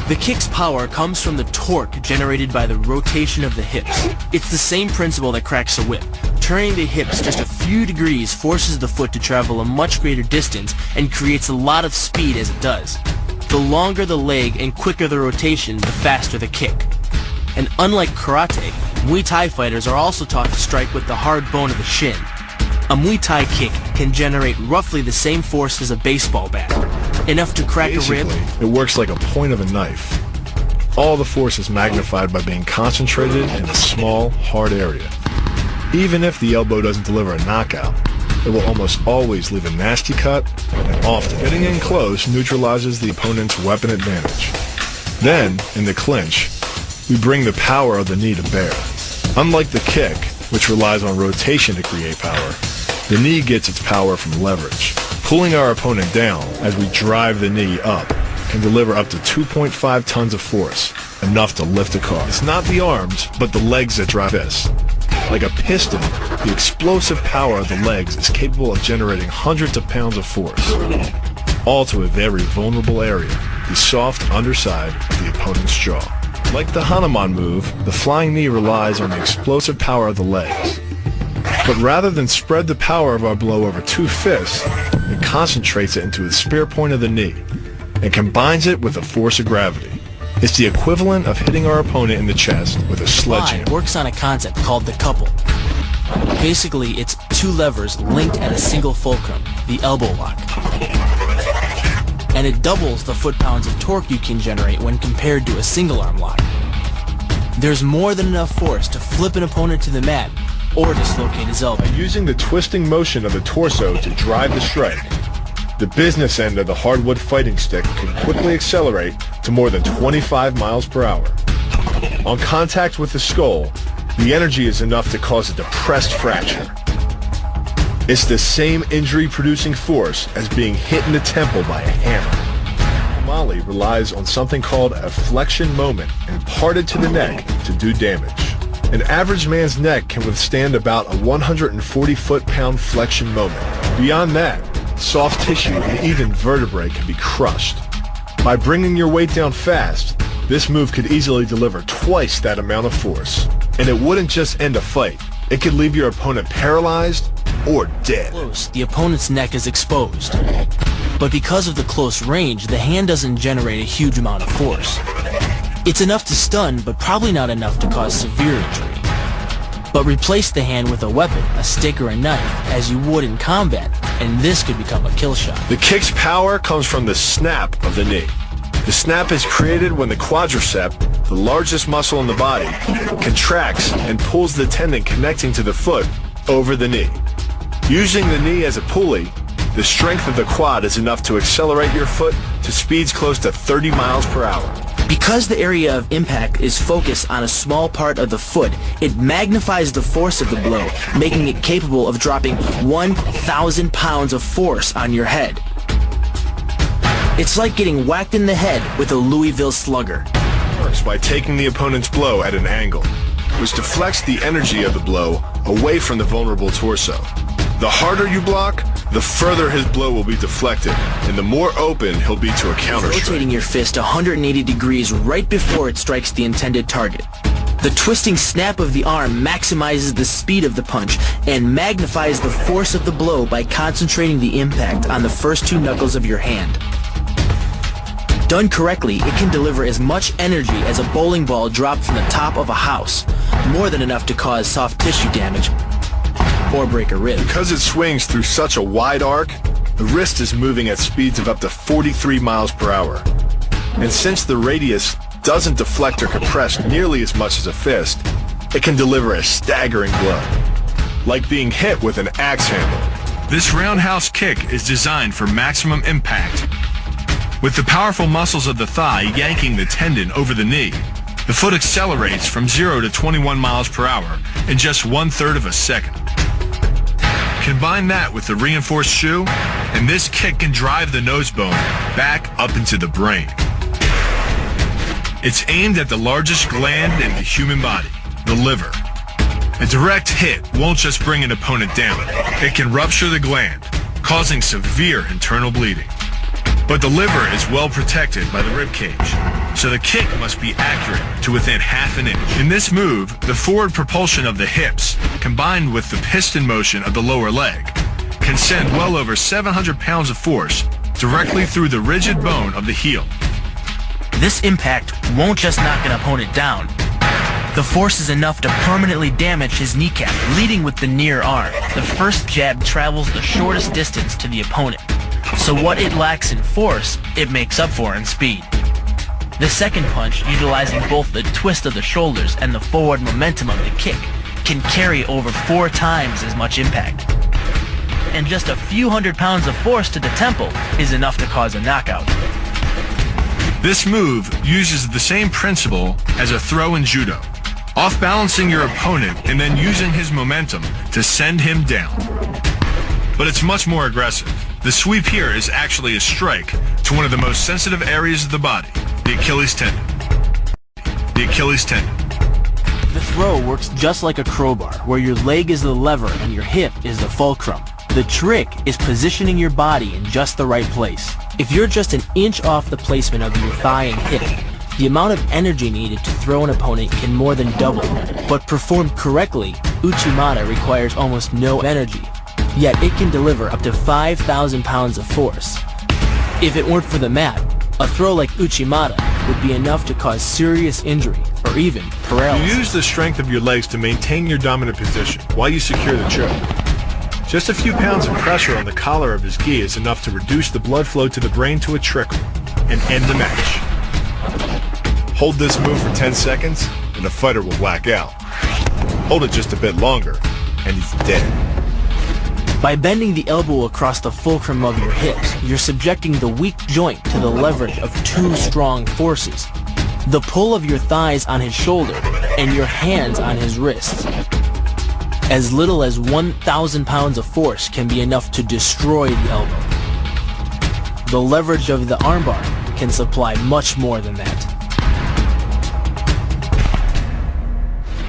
The kick's power comes from the torque generated by the rotation of the hips. It's the same principle that cracks a whip. Turning the hips just a few degrees forces the foot to travel a much greater distance and creates a lot of speed as it does. The longer the leg and quicker the rotation, the faster the kick. And unlike karate, Muay Thai fighters are also taught to strike with the hard bone of the shin. A Muay Thai kick can generate roughly the same force as a baseball bat, enough to crack a rib. It works like a point of a knife. All the force is magnified by being concentrated in a small, hard area. Even if the elbow doesn't deliver a knockout, it will almost always leave a nasty cut, and often getting in close neutralizes the opponent's weapon advantage. Then, in the clinch, we bring the power of the knee to bear. Unlike the kick, which relies on rotation to create power, the knee gets its power from leverage. Pulling our opponent down as we drive the knee up can deliver up to 2.5 tons of force, enough to lift a car. It's not the arms, but the legs that drive this. Like a piston, the explosive power of the legs is capable of generating hundreds of pounds of force, all to a very vulnerable area, the soft underside of the opponent's jaw. Like the Hanuman move, the flying knee relies on the explosive power of the legs. But rather than spread the power of our blow over two fists, it concentrates it into the spear point of the knee and combines it with the force of gravity. It's the equivalent of hitting our opponent in the chest with a sledgehammer. Works on a concept called the couple. Basically, it's two levers linked at a single fulcrum, the elbow lock. And it doubles the foot-pounds of torque you can generate when compared to a single-arm lock. There's more than enough force to flip an opponent to the mat or dislocate his elbow. Using the twisting motion of the torso to drive the strike, the business end of the hardwood fighting stick can quickly accelerate to more than 25 miles per hour. On contact with the skull, the energy is enough to cause a depressed fracture. It's the same injury-producing force as being hit in the temple by a hammer. Mali relies on something called a flexion moment imparted to the neck to do damage. An average man's neck can withstand about a 140 foot-pound flexion moment. Beyond that, soft tissue and even vertebrae can be crushed. By bringing your weight down fast, this move could easily deliver twice that amount of force. And it wouldn't just end a fight. It could leave your opponent paralyzed or dead. Close, the opponent's neck is exposed. But because of the close range, the hand doesn't generate a huge amount of force. It's enough to stun, but probably not enough to cause severe injury. But replace the hand with a weapon, a stick or a knife, as you would in combat, and this could become a kill shot. The kick's power comes from the snap of the knee. The snap is created when the quadricep, the largest muscle in the body, contracts and pulls the tendon connecting to the foot over the knee. Using the knee as a pulley, the strength of the quad is enough to accelerate your foot to speeds close to 30 miles per hour. Because the area of impact is focused on a small part of the foot, it magnifies the force of the blow, making it capable of dropping 1,000 pounds of force on your head. It's like getting whacked in the head with a Louisville slugger. It works by taking the opponent's blow at an angle, which deflects the energy of the blow away from the vulnerable torso. The harder you block, the further his blow will be deflected, and the more open he'll be to a counter strike. Rotating your fist 180 degrees right before it strikes the intended target. The twisting snap of the arm maximizes the speed of the punch and magnifies the force of the blow by concentrating the impact on the first two knuckles of your hand. Done correctly, it can deliver as much energy as a bowling ball dropped from the top of a house, more than enough to cause soft tissue damage or break a rib. Because it swings through such a wide arc, the wrist is moving at speeds of up to 43 miles per hour. And since the radius doesn't deflect or compress nearly as much as a fist, it can deliver a staggering blow, like being hit with an axe handle. This roundhouse kick is designed for maximum impact. With the powerful muscles of the thigh yanking the tendon over the knee, the foot accelerates from 0 to 21 miles per hour in just 1/3 of a second. Combine that with the reinforced shoe, and this kick can drive the nose bone back up into the brain. It's aimed at the largest gland in the human body, the liver. A direct hit won't just bring an opponent down. It can rupture the gland, causing severe internal bleeding. But the liver is well protected by the rib cage, so the kick must be accurate to within half an inch. In this move, the forward propulsion of the hips, combined with the piston motion of the lower leg, can send well over 700 pounds of force directly through the rigid bone of the heel. This impact won't just knock an opponent down. The force is enough to permanently damage his kneecap, leading with the near arm. The first jab travels the shortest distance to the opponent, so what it lacks in force, it makes up for in speed. The second punch, utilizing both the twist of the shoulders and the forward momentum of the kick, can carry over 4 times as much impact. And just a few hundred pounds of force to the temple is enough to cause a knockout. This move uses the same principle as a throw in judo, off-balancing your opponent and then using his momentum to send him down. But it's much more aggressive. The sweep here is actually a strike to one of the most sensitive areas of the body, the Achilles tendon. The Achilles tendon. The throw works just like a crowbar, where your leg is the lever and your hip is the fulcrum. The trick is positioning your body in just the right place. If you're just an inch off the placement of your thigh and hip, the amount of energy needed to throw an opponent can more than double. But performed correctly, Uchimata requires almost no energy, yet it can deliver up to 5,000 pounds of force. If it weren't for the mat, a throw like Uchimata would be enough to cause serious injury or even paralysis. You use the strength of your legs to maintain your dominant position while you secure the choke. Just a few pounds of pressure on the collar of his gi is enough to reduce the blood flow to the brain to a trickle and end the match. Hold this move for 10 seconds and the fighter will black out. Hold it just a bit longer and he's dead. By bending the elbow across the fulcrum of your hips, you're subjecting the weak joint to the leverage of 2 strong forces. The pull of your thighs on his shoulder and your hands on his wrists. As little as 1,000 pounds of force can be enough to destroy the elbow. The leverage of the armbar can supply much more than that.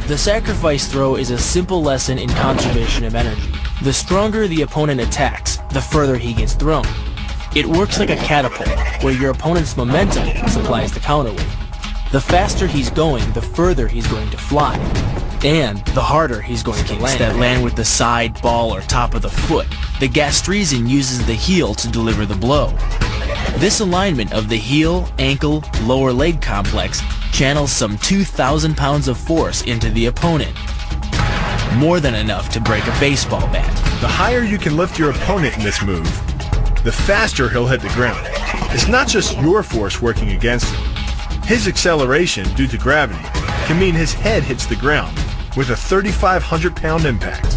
The sacrifice throw is a simple lesson in conservation of energy. The stronger the opponent attacks, the further he gets thrown. It works like a catapult, where your opponent's momentum supplies the counterweight. The faster he's going, the further he's going to fly. And the harder he's going to land. That land with the side, ball, or top of the foot. The gastrizin uses the heel to deliver the blow. This alignment of the heel, ankle, lower leg complex channels some 2,000 pounds of force into the opponent. More than enough to break a baseball bat. The higher you can lift your opponent in this move, the faster he'll hit the ground. It's not just your force working against him. His acceleration due to gravity can mean his head hits the ground with a 3,500 pound impact.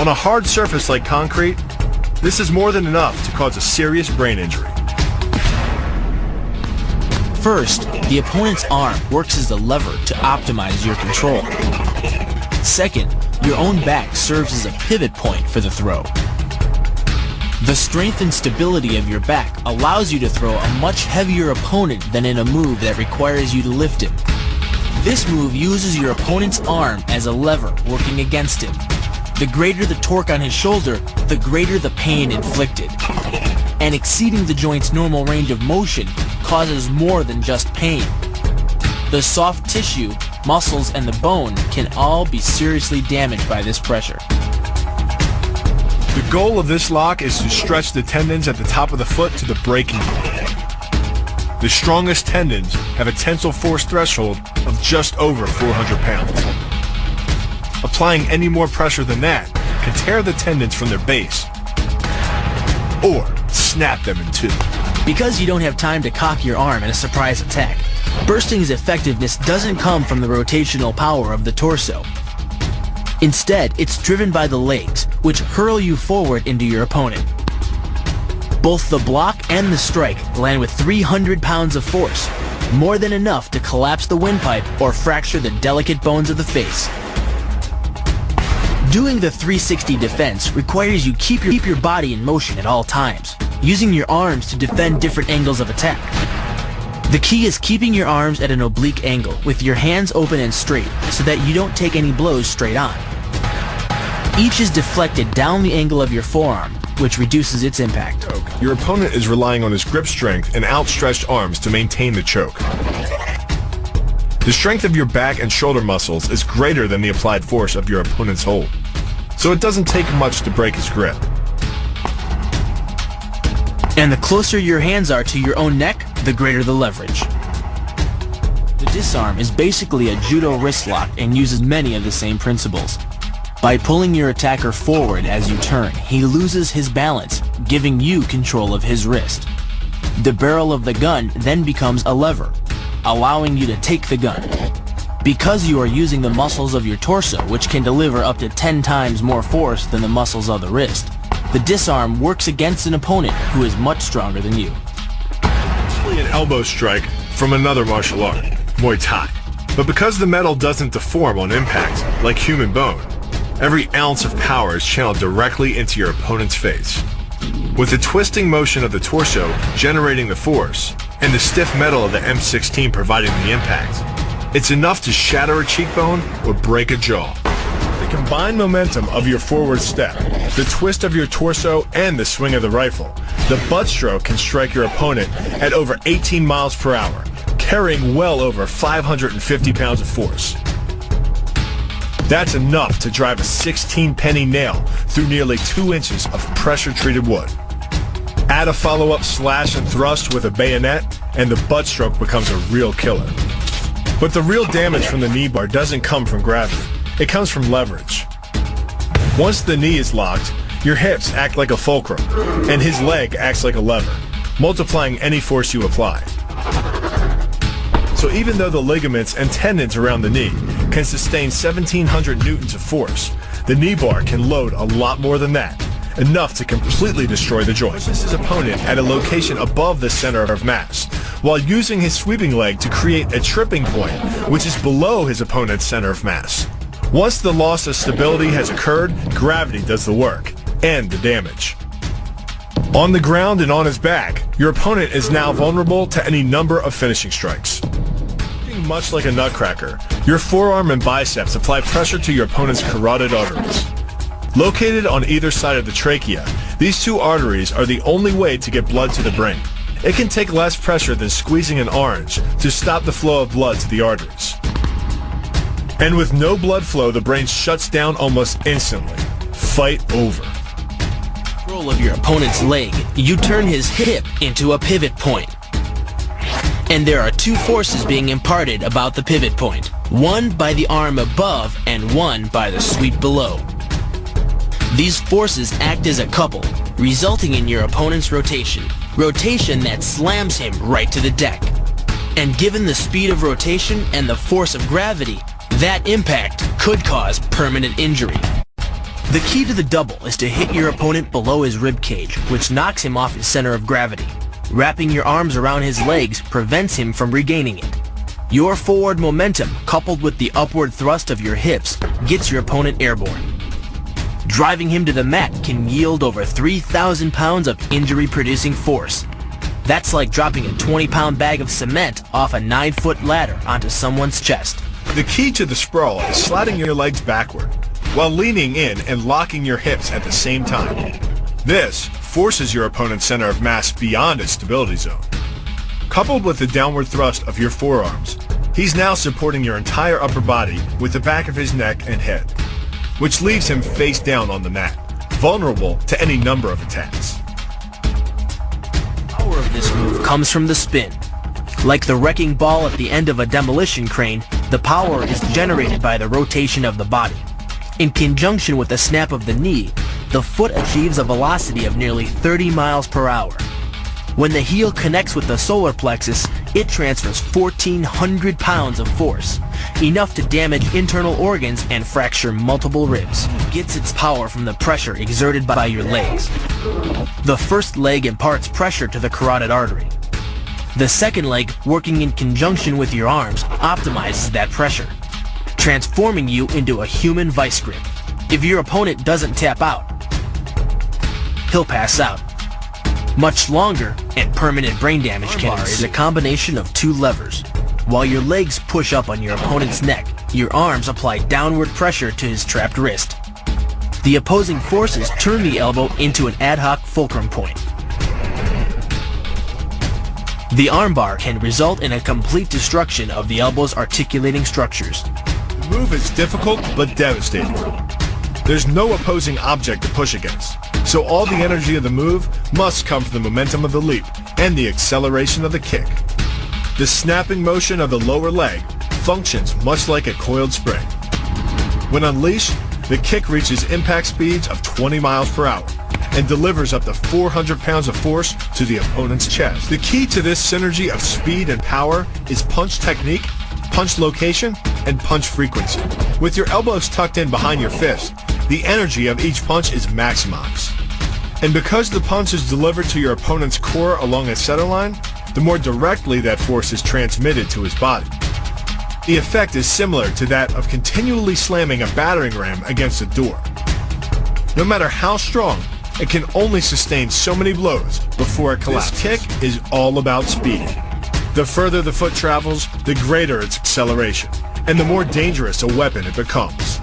On a hard surface like concrete, this is more than enough to cause a serious brain injury. First, the opponent's arm works as a lever to optimize your control. Second, your own back serves as a pivot point for the throw. The strength and stability of your back allows you to throw a much heavier opponent than in a move that requires you to lift him. This move uses your opponent's arm as a lever working against him. The greater the torque on his shoulder, the greater the pain inflicted. And exceeding the joint's normal range of motion causes more than just pain. The soft tissue, muscles, and the bone can all be seriously damaged by this pressure. The goal of this lock is to stretch the tendons at the top of the foot to the breaking point. The strongest tendons have a tensile force threshold of just over 400 pounds. Applying any more pressure than that can tear the tendons from their base or snap them in two. Because you don't have time to cock your arm in a surprise attack, bursting's effectiveness doesn't come from the rotational power of the torso. Instead, it's driven by the legs, which hurl you forward into your opponent. Both the block and the strike land with 300 pounds of force, more than enough to collapse the windpipe or fracture the delicate bones of the face. Doing the 360 defense requires you keep your body in motion at all times, using your arms to defend different angles of attack. The key is keeping your arms at an oblique angle, with your hands open and straight, so that you don't take any blows straight on. Each is deflected down the angle of your forearm, which reduces its impact. Your opponent is relying on his grip strength and outstretched arms to maintain the choke. The strength of your back and shoulder muscles is greater than the applied force of your opponent's hold, so it doesn't take much to break his grip. And the closer your hands are to your own neck, the greater the leverage. The disarm is basically a judo wrist lock and uses many of the same principles. By pulling your attacker forward as you turn, he loses his balance, giving you control of his wrist. The barrel of the gun then becomes a lever, allowing you to take the gun. Because you are using the muscles of your torso, which can deliver up to 10 times more force than the muscles of the wrist, the disarm works against an opponent who is much stronger than you. An elbow strike from another martial art, Muay Thai. But because the metal doesn't deform on impact, like human bone, every ounce of power is channeled directly into your opponent's face. With the twisting motion of the torso generating the force, and the stiff metal of the M16 providing the impact, it's enough to shatter a cheekbone or break a jaw. The combined momentum of your forward step, the twist of your torso, and the swing of the rifle, the butt stroke can strike your opponent at over 18 miles per hour, carrying well over 550 pounds of force. That's enough to drive a 16-penny nail through nearly 2 inches of pressure-treated wood. Add a follow-up slash and thrust with a bayonet, and the butt stroke becomes a real killer. But the real damage from the knee bar doesn't come from gravity. It comes from leverage. Once the knee is locked, your hips act like a fulcrum, and his leg acts like a lever, multiplying any force you apply. So even though the ligaments and tendons around the knee can sustain 1,700 newtons of force, the knee bar can load a lot more than that, enough to completely destroy the joint. Pushes his opponent at a location above the center of mass, while using his sweeping leg to create a tripping point, which is below his opponent's center of mass. Once the loss of stability has occurred, gravity does the work, and the damage. On the ground and on his back, your opponent is now vulnerable to any number of finishing strikes. Much like a nutcracker, your forearm and biceps apply pressure to your opponent's carotid arteries. Located on either side of the trachea, these two arteries are the only way to get blood to the brain. It can take less pressure than squeezing an orange to stop the flow of blood to the arteries. And with no blood flow, the brain shuts down almost instantly. Fight over. Control of your opponent's leg, you turn his hip into a pivot point. And there are 2 forces being imparted about the pivot point. One by the arm above and one by the sweep below. These forces act as a couple, resulting in your opponent's rotation. Rotation that slams him right to the deck. And given the speed of rotation and the force of gravity, that impact could cause permanent injury. The key to the double is to hit your opponent below his rib cage, which knocks him off his center of gravity. Wrapping your arms around his legs prevents him from regaining it. Your forward momentum, coupled with the upward thrust of your hips, gets your opponent airborne. Driving him to the mat can yield over 3,000 pounds of injury-producing force. That's like dropping a 20-pound bag of cement off a 9-foot ladder onto someone's chest. The key to the sprawl is sliding your legs backward, while leaning in and locking your hips at the same time. This forces your opponent's center of mass beyond its stability zone. Coupled with the downward thrust of your forearms, he's now supporting your entire upper body with the back of his neck and head, which leaves him face down on the mat, vulnerable to any number of attacks. The power of this move comes from the spin. Like the wrecking ball at the end of a demolition crane, the power is generated by the rotation of the body. In conjunction with the snap of the knee, the foot achieves a velocity of nearly 30 miles per hour. When the heel connects with the solar plexus, it transfers 1,400 pounds of force, enough to damage internal organs and fracture multiple ribs. It gets its power from the pressure exerted by your legs. The first leg imparts pressure to the carotid artery. The second leg, working in conjunction with your arms, optimizes that pressure, transforming you into a human vice grip. If your opponent doesn't tap out, he'll pass out. Much longer and permanent brain damage can ensue. Is a combination of 2 levers. While your legs push up on your opponent's neck, your arms apply downward pressure to his trapped wrist. The opposing forces turn the elbow into an ad hoc fulcrum point. The armbar can result in a complete destruction of the elbow's articulating structures. The move is difficult but devastating. There's no opposing object to push against, so all the energy of the move must come from the momentum of the leap and the acceleration of the kick. The snapping motion of the lower leg functions much like a coiled spring. When unleashed, the kick reaches impact speeds of 20 miles per hour and delivers up to 400 pounds of force to the opponent's chest. The key to this synergy of speed and power is punch technique, punch location, and punch frequency. With your elbows tucked in behind your fist, the energy of each punch is maximized. And because the punch is delivered to your opponent's core along a center line, the more directly that force is transmitted to his body. The effect is similar to that of continually slamming a battering ram against a door. No matter how strong, it can only sustain so many blows before it collapses. This kick is all about speed. The further the foot travels, the greater its acceleration, and the more dangerous a weapon it becomes.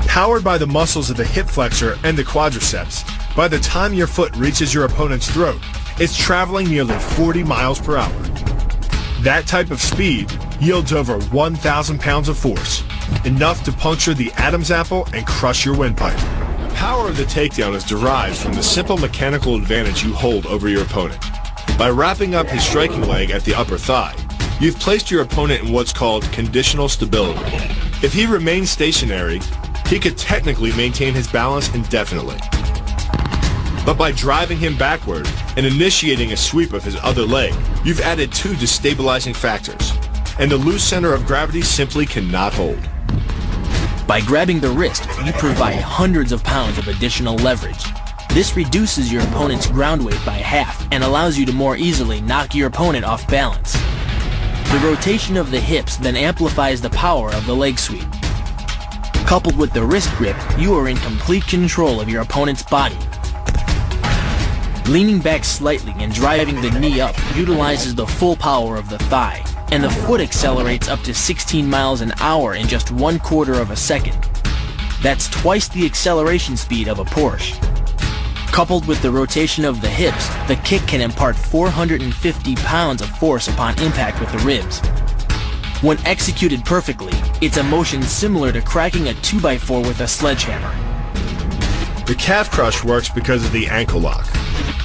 Powered by the muscles of the hip flexor and the quadriceps, by the time your foot reaches your opponent's throat, it's traveling nearly 40 miles per hour. That type of speed yields over 1,000 pounds of force, enough to puncture the Adam's apple and crush your windpipe. The power of the takedown is derived from the simple mechanical advantage you hold over your opponent. By wrapping up his striking leg at the upper thigh, you've placed your opponent in what's called conditional stability. If he remains stationary, he could technically maintain his balance indefinitely. But by driving him backward and initiating a sweep of his other leg, you've added two destabilizing factors, and the loose center of gravity simply cannot hold. By grabbing the wrist, you provide hundreds of pounds of additional leverage. This reduces your opponent's ground weight by half and allows you to more easily knock your opponent off balance. The rotation of the hips then amplifies the power of the leg sweep. Coupled with the wrist grip, you are in complete control of your opponent's body. Leaning back slightly and driving the knee up utilizes the full power of the thigh, and the foot accelerates up to 16 miles an hour in just 1/4 of a second. That's twice the acceleration speed of a Porsche. Coupled with the rotation of the hips, the kick can impart 450 pounds of force upon impact with the ribs. When executed perfectly, it's a motion similar to cracking a 2x4 with a sledgehammer. The calf crush works because of the ankle lock.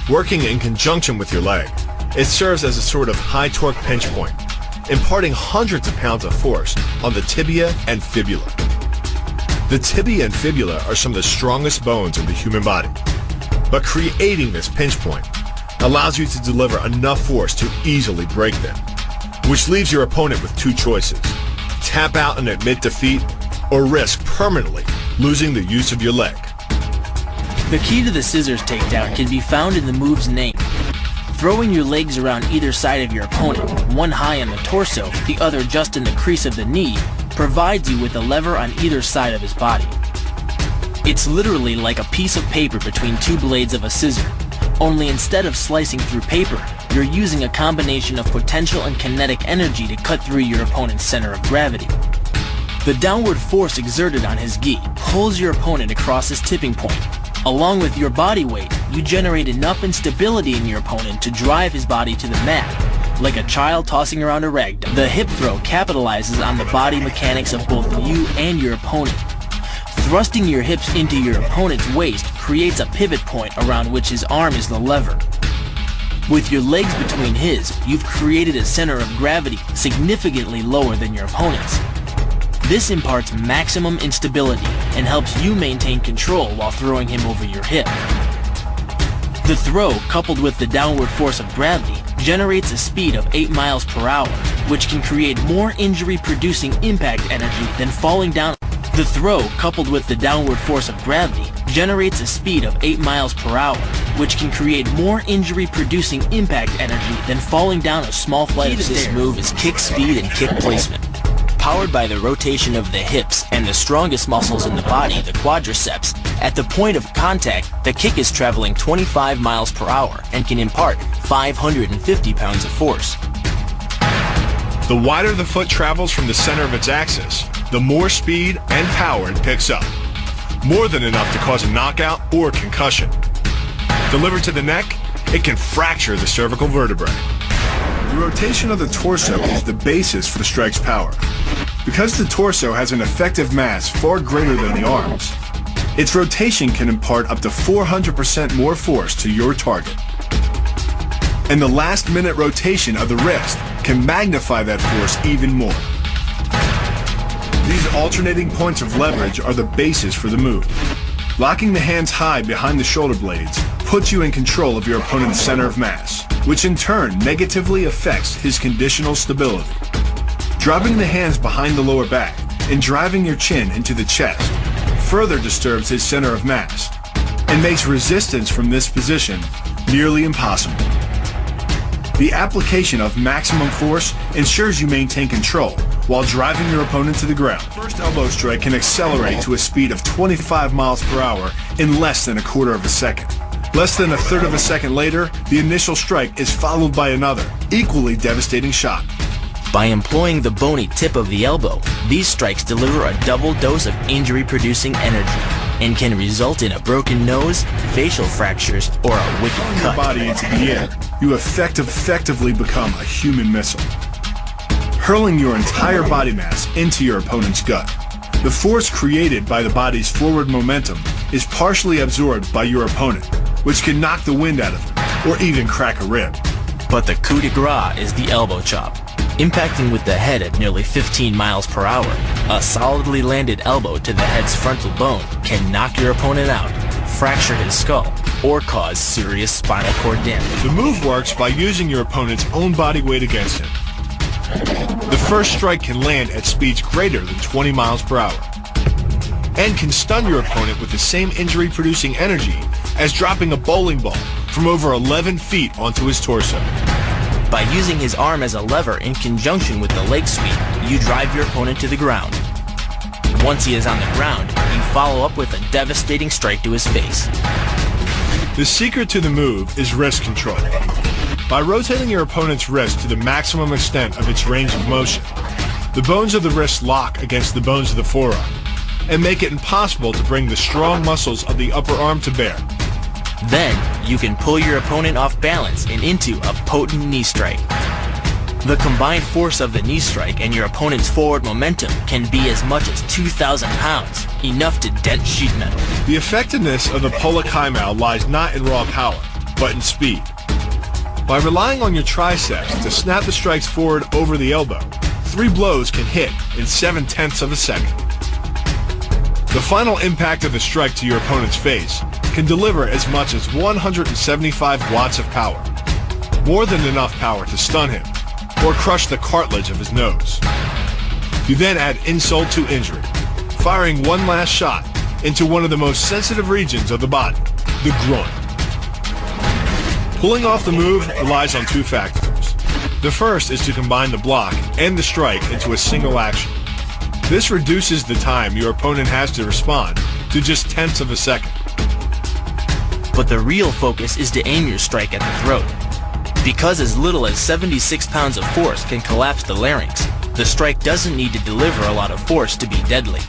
Working in conjunction with your leg, it serves as a sort of high-torque pinch point, imparting hundreds of pounds of force on the tibia and fibula. The tibia and fibula are some of the strongest bones in the human body, but creating this pinch point allows you to deliver enough force to easily break them, which leaves your opponent with two choices: tap out and admit defeat, or risk permanently losing the use of your leg. The key to the scissors takedown can be found in the move's name. Throwing your legs around either side of your opponent, one high on the torso, the other just in the crease of the knee, provides you with a lever on either side of his body. It's literally like a piece of paper between two blades of a scissor, only instead of slicing through paper, you're using a combination of potential and kinetic energy to cut through your opponent's center of gravity. The downward force exerted on his gi pulls your opponent across his tipping point. Along with your body weight, you generate enough instability in your opponent to drive his body to the mat, like a child tossing around a rag doll. The hip throw capitalizes on the body mechanics of both you and your opponent. Thrusting your hips into your opponent's waist creates a pivot point around which his arm is the lever. With your legs between his, you've created a center of gravity significantly lower than your opponent's. This imparts maximum instability and helps you maintain control while throwing him over your hip. The throw, coupled with the downward force of gravity, generates a speed of 8 miles per hour, which can create more injury-producing impact energy than falling down. The throw, coupled with the downward force of gravity, generates a speed of 8 miles per hour, which can create more injury-producing impact energy than falling down a small flight of stairs. This move is kick speed and kick placement. Powered by the rotation of the hips and the strongest muscles in the body, the quadriceps, at the point of contact, the kick is traveling 25 miles per hour and can impart 550 pounds of force. The wider the foot travels from the center of its axis, the more speed and power it picks up. more than enough to cause a knockout or concussion. Delivered to the neck, it can fracture the cervical vertebrae. The rotation of the torso is the basis for the strike's power. Because the torso has an effective mass far greater than the arms, its rotation can impart up to 400% more force to your target. And the last-minute rotation of the wrist can magnify that force even more. These alternating points of leverage are the basis for the move. Locking the hands high behind the shoulder blades puts you in control of your opponent's center of mass, which in turn negatively affects his conditional stability. Dropping the hands behind the lower back and driving your chin into the chest further disturbs his center of mass and makes resistance from this position nearly impossible. The application of maximum force ensures you maintain control while driving your opponent to the ground. The first elbow strike can accelerate to a speed of 25 miles per hour in less than a quarter of a second. Less than a third of a second later, the initial strike is followed by another, equally devastating shot. By employing the bony tip of the elbow, these strikes deliver a double dose of injury-producing energy and can result in a broken nose, facial fractures, or a wicked cut. Your body into the air, you effectively become a human missile, hurling your entire body mass into your opponent's gut. The force created by the body's forward momentum is partially absorbed by your opponent, which can knock the wind out of him or even crack a rib. But the coup de grace is the elbow chop. Impacting with the head at nearly 15 miles per hour, a solidly landed elbow to the head's frontal bone can knock your opponent out, fracture his skull, or cause serious spinal cord damage. The move works by using your opponent's own body weight against him. The first strike can land at speeds greater than 20 miles per hour and can stun your opponent with the same injury-producing energy as dropping a bowling ball from over 11 feet onto his torso. By using his arm as a lever in conjunction with the leg sweep, you drive your opponent to the ground. Once he is on the ground, you follow up with a devastating strike to his face. The secret to the move is wrist control. By rotating your opponent's wrist to the maximum extent of its range of motion, the bones of the wrist lock against the bones of the forearm and make it impossible to bring the strong muscles of the upper arm to bear. Then, you can pull your opponent off balance and into a potent knee strike. The combined force of the knee strike and your opponent's forward momentum can be as much as 2,000 pounds, enough to dent sheet metal. The effectiveness of the peliculas lies not in raw power, but in speed. By relying on your triceps to snap the strikes forward over the elbow, 3 blows can hit in 7/10 of a second. The final impact of the strike to your opponent's face can deliver as much as 175 watts of power, more than enough power to stun him or crush the cartilage of his nose. You then add insult to injury, firing one last shot into one of the most sensitive regions of the body, the groin. Pulling off the move relies on 2 factors. The first is to combine the block and the strike into a single action. This reduces the time your opponent has to respond to just 1/10 of a second. But the real focus is to aim your strike at the throat. Because as little as 76 pounds of force can collapse the larynx, the strike doesn't need to deliver a lot of force to be deadly.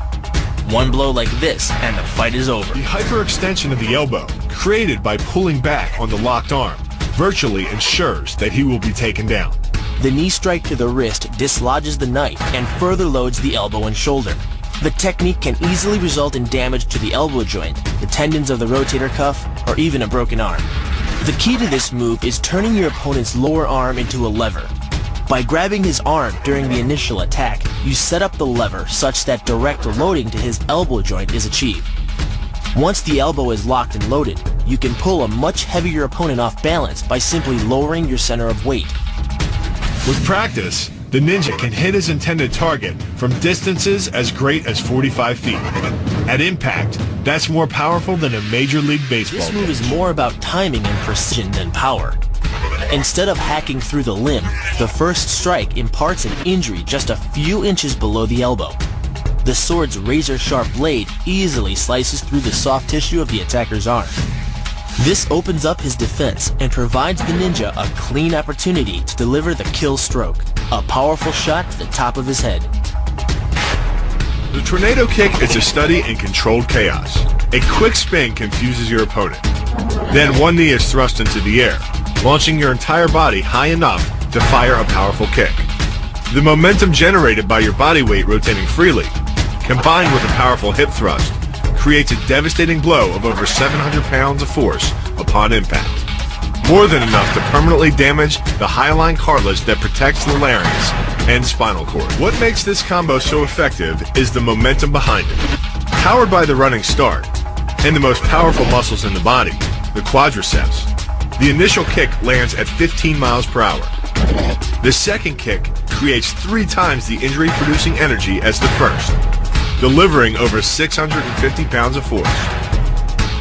One blow like this, and the fight is over. The hyperextension of the elbow, created by pulling back on the locked arm, virtually ensures that he will be taken down. The knee strike to the wrist dislodges the knife and further loads the elbow and shoulder. The technique can easily result in damage to the elbow joint, the tendons of the rotator cuff, or even a broken arm. The key to this move is turning your opponent's lower arm into a lever. By grabbing his arm during the initial attack, you set up the lever such that direct loading to his elbow joint is achieved. Once the elbow is locked and loaded, you can pull a much heavier opponent off balance by simply lowering your center of weight. With practice, the ninja can hit his intended target from distances as great as 45 feet. At impact, that's more powerful than a Major League Baseball This move is more about timing and precision than power. Instead of hacking through the limb, the first strike imparts an injury just a few inches below the elbow. The sword's razor-sharp blade easily slices through the soft tissue of the attacker's arm. This opens up his defense and provides the ninja a clean opportunity to deliver the kill stroke, a powerful shot to the top of his head. The tornado kick is a study in controlled chaos. A quick spin confuses your opponent. Then one knee is thrust into the air, launching your entire body high enough to fire a powerful kick. The momentum generated by your body weight rotating freely, combined with a powerful hip thrust, creates a devastating blow of over 700 pounds of force upon impact. More than enough to permanently damage the hyaline cartilage that protects the larynx and spinal cord. What makes this combo so effective is the momentum behind it. Powered by the running start and the most powerful muscles in the body, the quadriceps, the initial kick lands at 15 miles per hour. The second kick creates 3 times the injury-producing energy as the first, delivering over 650 pounds of force.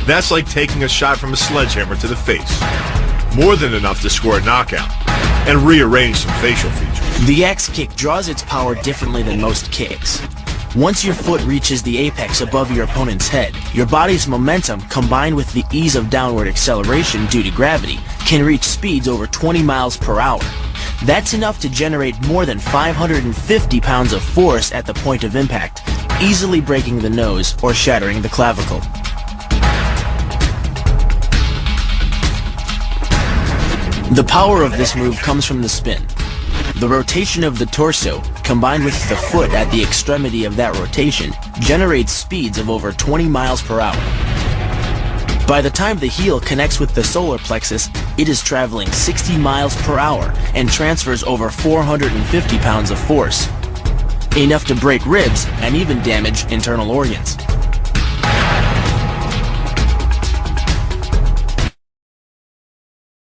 That's like taking a shot from a sledgehammer to the face. More than enough to score a knockout and rearrange some facial features. The axe kick draws its power differently than most kicks. Once your foot reaches the apex above your opponent's head, your body's momentum, combined with the ease of downward acceleration due to gravity, can reach speeds over 20 miles per hour. That's enough to generate more than 550 pounds of force at the point of impact, easily breaking the nose or shattering the clavicle. The power of this move comes from the spin. The rotation of the torso, combined with the foot at the extremity of that rotation, generates speeds of over 20 miles per hour. By the time the heel connects with the solar plexus, it is traveling 60 miles per hour and transfers over 450 pounds of force, enough to break ribs and even damage internal organs.